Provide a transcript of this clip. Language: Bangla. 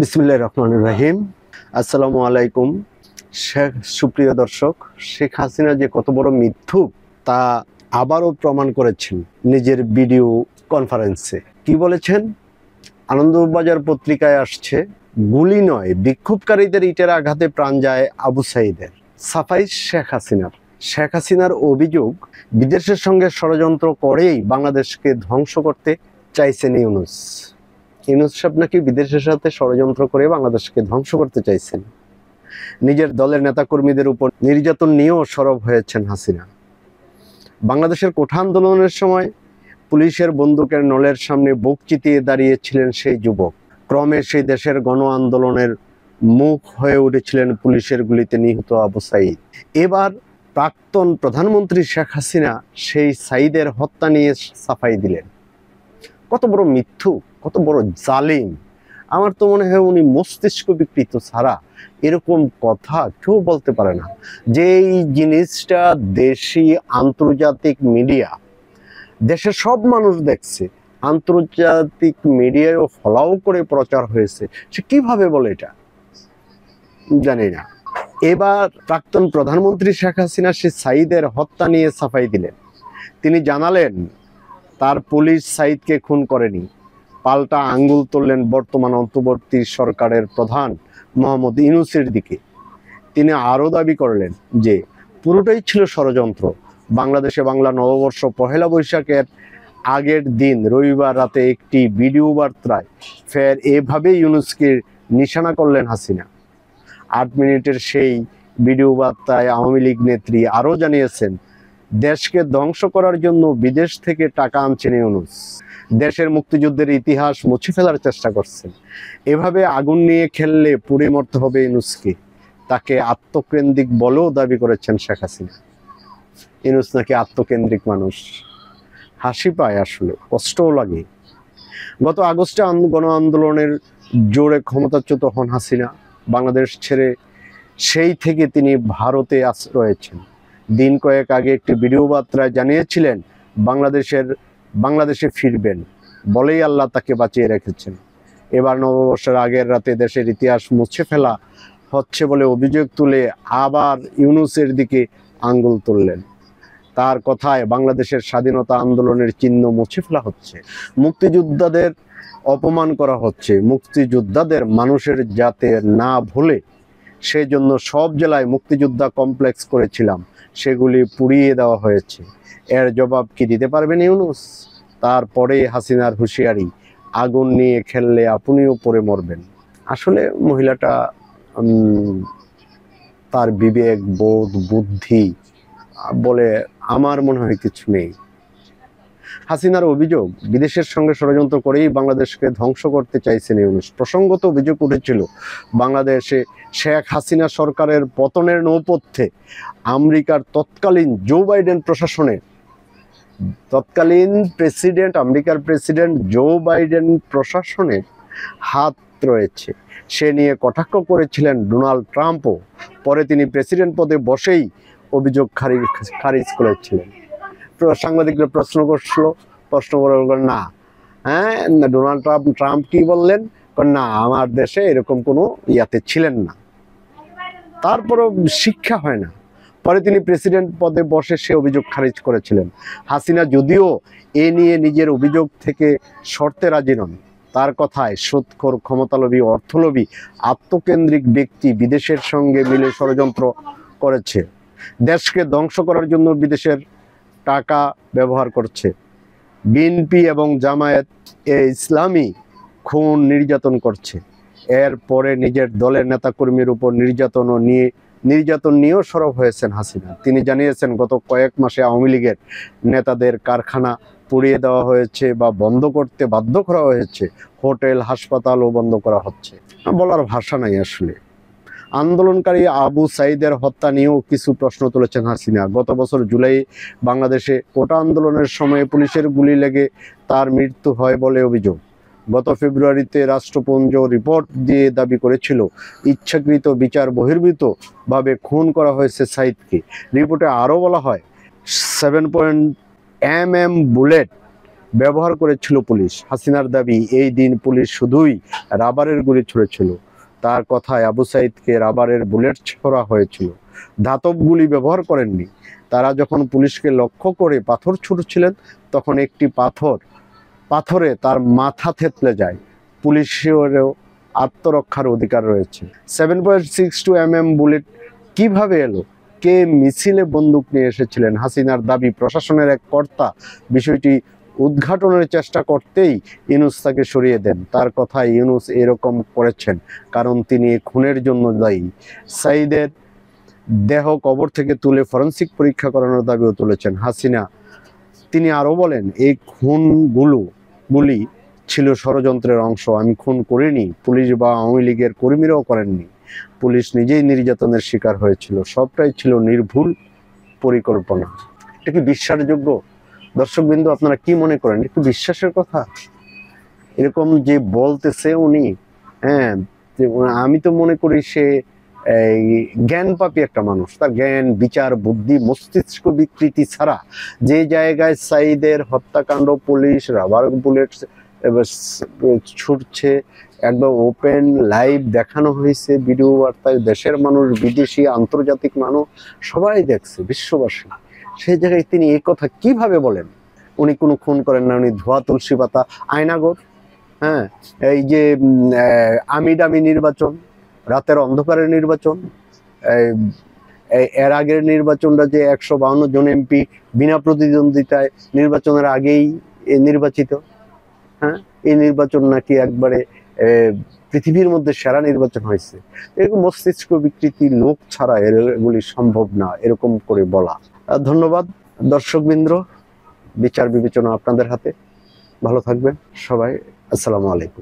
বিসমিল্লাহির রহমানির রহিম। আসসালামু আলাইকুম। সুপ্রিয় দর্শক, শেখ হাসিনা যে কত বড় মিথ্যুক তা আবারও প্রমাণ করেছেন নিজের ভিডিও কনফারেন্সে। কি বলেছেন? আনন্দবাজার পত্রিকায় আসছে, গুলি নয় বিক্ষোভকারীদের ইটের আঘাতে প্রাণ যায় আবু সাঈদের। সাফাই শেখ হাসিনার অভিযোগ, বিদেশের সঙ্গে ষড়যন্ত্র করেই বাংলাদেশকে ধ্বংস করতে চাইছেন ইউনূস সাহেব নাকি বিদেশের সাথে ষড়যন্ত্র করে বাংলাদেশকে ধ্বংস করতে চাইছেন। নিজের দলের নেতাকর্মীদের উপর নির্যাতন নিয়েও সরব হয়েছেন হাসিনা। বাংলাদেশের কোঠা আন্দোলনের সময় পুলিশের বন্দুকের নলের সামনে বুক চিতিয়ে দাঁড়িয়েছিলেন সেই যুবক। ক্রমে সেই দেশের গণ আন্দোলনের মুখ হয়ে উঠেছিলেন পুলিশের গুলিতে নিহত আবু সাঈদ। এবার প্রাক্তন প্রধানমন্ত্রী শেখ হাসিনা সেই সাঈদের হত্যা নিয়ে সাফাই দিলেন। কত বড় মিথ্যু, কত বড় জালিম! আমার তো মনে হয় উনি মস্তিষ্ক বিকৃত ছাড়া এরকম কথা কেউ বলতে পারে না। যে এই জিনিসটা দেশি আন্তর্জাতিক মিডিয়া, দেশের সব মানুষ দেখছে, আন্তর্জাতিক মিডিয়ায়ও ফলাও করে প্রচার হয়েছে, সে কিভাবে বলে এটা জানি না। এবার প্রাক্তন প্রধানমন্ত্রী শেখ হাসিনা সে সাঈদের হত্যা নিয়ে সাফাই দিলেন। তিনি জানালেন তার পুলিশ সাঈদকে খুন করেনি। পাল্টা আঙ্গুল তুললেন বর্তমান অন্তর্বর্তী সরকারের প্রধান মোহাম্মদ ইউনূসের দিকে। তিনি আরও দাবি করলেন যে পুরোটাই ছিল ষড়যন্ত্র। বাংলাদেশে বাংলা নববর্ষ পহেলা বৈশাখের আগের দিন রবিবার রাতে একটি ভিডিও বার্তায় ফের এভাবে ইউনূসকে নিশানা করলেন হাসিনা। 8 মিনিটের সেই ভিডিও বার্তায় আওয়ামী লীগ নেত্রী আরও জানিয়েছেন, দেশকে ধ্বংস করার জন্য বিদেশ থেকে টাকা আনছেন ইউনূস। দেশের মুক্তিযুদ্ধের ইতিহাস মুছে ফেলার চেষ্টা করছেন। এভাবে আগুন নিয়ে খেললে পুড়ে মরতে হবে ইউনূসকে। তাকে আত্মকেন্দ্রিক বলেও দাবি করেছেন শেখ হাসিনা। ইউনূস নাকি আত্মকেন্দ্রিক মানুষ। হাসি পায়, আসলে কষ্টও লাগে। গত আগস্টে গণ আন্দোলনের জোরে ক্ষমতাচ্যুত হন হাসিনা। বাংলাদেশ ছেড়ে সেই থেকে তিনি ভারতে রয়েছেন। দিন কয়েক আগে একটি ভিডিও বার্তায় জানিয়েছিলেন বাংলাদেশে ফিরবেন বলেই আল্লাহ তাকে বাঁচিয়ে রেখেছেন। এবার নববর্ষের আগের রাতে দেশের ইতিহাস মুছে ফেলা হচ্ছে বলে অভিযোগ তুলে আবার ইউনূসের দিকে আঙ্গুল তুললেন। তার কথায় বাংলাদেশের স্বাধীনতা আন্দোলনের চিহ্ন মুছে ফেলা হচ্ছে, মুক্তিযোদ্ধাদের অপমান করা হচ্ছে। মুক্তিযোদ্ধাদের মানুষের যাতে না ভুলে সেজন্য সব জেলায় মুক্তিযোদ্ধা কমপ্লেক্স করেছিলাম, সেগুলি পুড়িয়ে দেওয়া হয়েছে। এর জবাব কি দিতে পারবেন ইউনূস? তারপরে হাসিনার হুঁশিয়ারি, আগুন নিয়ে খেললে আপনিও পড়ে মরবেন। আসলে মহিলাটা তার বিবেক বোধ বুদ্ধি বলে আমার মনে হয় কিছু নেই। হাসিনার অভিযোগ, বিদেশের সঙ্গে ষড়যন্ত্র করেই বাংলাদেশকে ধ্বংস করতে চাইছেন ইউনূস। প্রসঙ্গত অভিযোগ উঠেছিল বাংলাদেশে শেখ হাসিনা সরকারের পতনের নেপথ্যে আমেরিকার তৎকালীন আমেরিকার প্রেসিডেন্ট জো বাইডেন প্রশাসনের হাত রয়েছে। সে নিয়ে কটাক্ষ করেছিলেন ডোনাল্ড ট্রাম্পও। পরে তিনি প্রেসিডেন্ট পদে বসেই অভিযোগ খারিজ করেছিলেন। সাংবাদিকরা প্রশ্ন করে না, ডোনাল্ড ট্রাম্প কি বললেন? না, আমার দেশে এরকম কোনো ইয়াতে ছিলেন না। তারপরও শিক্ষা হয় না। পরে তিনি প্রেসিডেন্ট পদে বসে সে অভিযোগ খারিজ করেছিলেন। হাসিনা যদিও এ নিয়ে নিজের অভিযোগ থেকে সরতে রাজি নন। তার কথায় সুদখোর, ক্ষমতালোভী, অর্থলোভী, আত্মকেন্দ্রিক ব্যক্তি বিদেশের সঙ্গে মিলে ষড়যন্ত্র করেছে, দেশকে ধ্বংস করার জন্য বিদেশের টাকা ব্যবহার করছে। বিএনপি এবং জামায়াত ইসলামী খুন নির্যাতন করছে। এরপরে নিজের দলের নেতাকর্মীর উপর নির্যাতন নিয়েও সরব হয়েছেন হাসিনা। তিনি জানিয়েছেন গত কয়েক মাসে আওয়ামী লীগের নেতাদের কারখানা পুড়িয়ে দেওয়া হয়েছে বা বন্ধ করতে বাধ্য করা হয়েছে। হোটেল, হাসপাতালও বন্ধ করা হচ্ছে। বলার ভাষা নাই আসলে। আন্দোলনকারী আবু সাঈদের হত্যা নিয়েও কিছু প্রশ্ন তুলেছেন হাসিনা। গত বছর জুলাই বাংলাদেশে কোটা আন্দোলনের সময় পুলিশের গুলি লেগে তার মৃত্যু হয় বলে অভিযোগ। গত ফেব্রুয়ারিতে রাষ্ট্রপুঞ্জ রিপোর্ট দিয়ে দাবি করেছিল ইচ্ছাকৃত বিচার বহির্ভূতভাবে খুন করা হয়েছে সাঈদকে। রিপোর্টে আরও বলা হয় 7.mm বুলেট ব্যবহার করেছিল পুলিশ। হাসিনার দাবি এই দিন পুলিশ শুধুই রাবারের গুলি ছুড়েছিল। তার কথায় আবু সাইদকে রাবারের বুলেট ছোড়া হয়েছিল, ধাতব গুলি ব্যবহার করেননি। তারা যখন পুলিশকে লক্ষ্য করে পাথর ছুড়ছিলেন তখন একটি পাথরে তার মাথা থেতলে যায়। পুলিশেরও আত্মরক্ষার অধিকার রয়েছে। 7.62 mm বুলেট কিভাবে এলো? কে মিছিলে বন্দুক নিয়ে এসেছিলেন? হাসিনার দাবি প্রশাসনের এক কর্তা বিষয়টি উদ্ঘাটনের চেষ্টা করতেই ইউনূস তাকে সরিয়ে দেন। তার কথায় ইউনূস এরকম করেছেন কারণ তিনি খুনের জন্য দায়ী। সাইদের দেহ কবর থেকে তুলে ফরেনসিক পরীক্ষা করানোর দাবিও তুলেছেন হাসিনা। তিনি আরও বলেন, এই খুনগুলি ছিল ষড়যন্ত্রের অংশ। আমি খুন করিনি, পুলিশ বা আওয়ামী লীগের কর্মীরাও করেননি। পুলিশ নিজেই নির্যাতনের শিকার হয়েছিল। সবটাই ছিল নির্ভুল পরিকল্পনা। এটা কি বিশ্বাসযোগ্য? দর্শকবৃন্দ, আপনারা কি মনে করেন? একটু বিশ্বাসের কথা এরকম যে বলতেছে উনি, হ্যাঁ, আমি তো মনে করি সে জ্ঞানপাপী একটা মানুষ। তার জ্ঞান, বিচার, বুদ্ধি, মস্তিষ্ক বিকৃতি ছাড়া যে জায়গায় সাইদের হত্যাকাণ্ড পুলিশ রাবার বুলেট ছুটছে, একদম ওপেন লাইভ দেখানো হয়েছে ভিডিও বার্তায়, দেশের মানুষ, বিদেশি, আন্তর্জাতিক মানুষ সবাই দেখছে, বিশ্ববাসী। সেই জায়গায় তিনি এই কথা কিভাবে বলেন? উনি কোনো খুন করেন না, উনি ধোয়া তুলসী পাতা, আয়নাগর, হ্যাঁ, এই যে আমিডামি নির্বাচন, রাতের অন্ধকারের নির্বাচন, এর আগের নির্বাচনটা যে 152 জন এমপি বিনা প্রতিদ্বন্দ্বিতায় নির্বাচনের আগেই নির্বাচিত, হ্যাঁ, এই নির্বাচন নাকি একবারে পৃথিবীর মধ্যে সেরা নির্বাচন হয়েছে। এরকম মস্তিষ্ক বিকৃতি লোক ছাড়া এগুলি সম্ভব না, এরকম করে বলা। ধন্যবাদ দর্শকবৃন্দ, বিচার বিবেচনা আপনাদের হাতে। ভালো থাকবেন সবাই। আসসালামু আলাইকুম।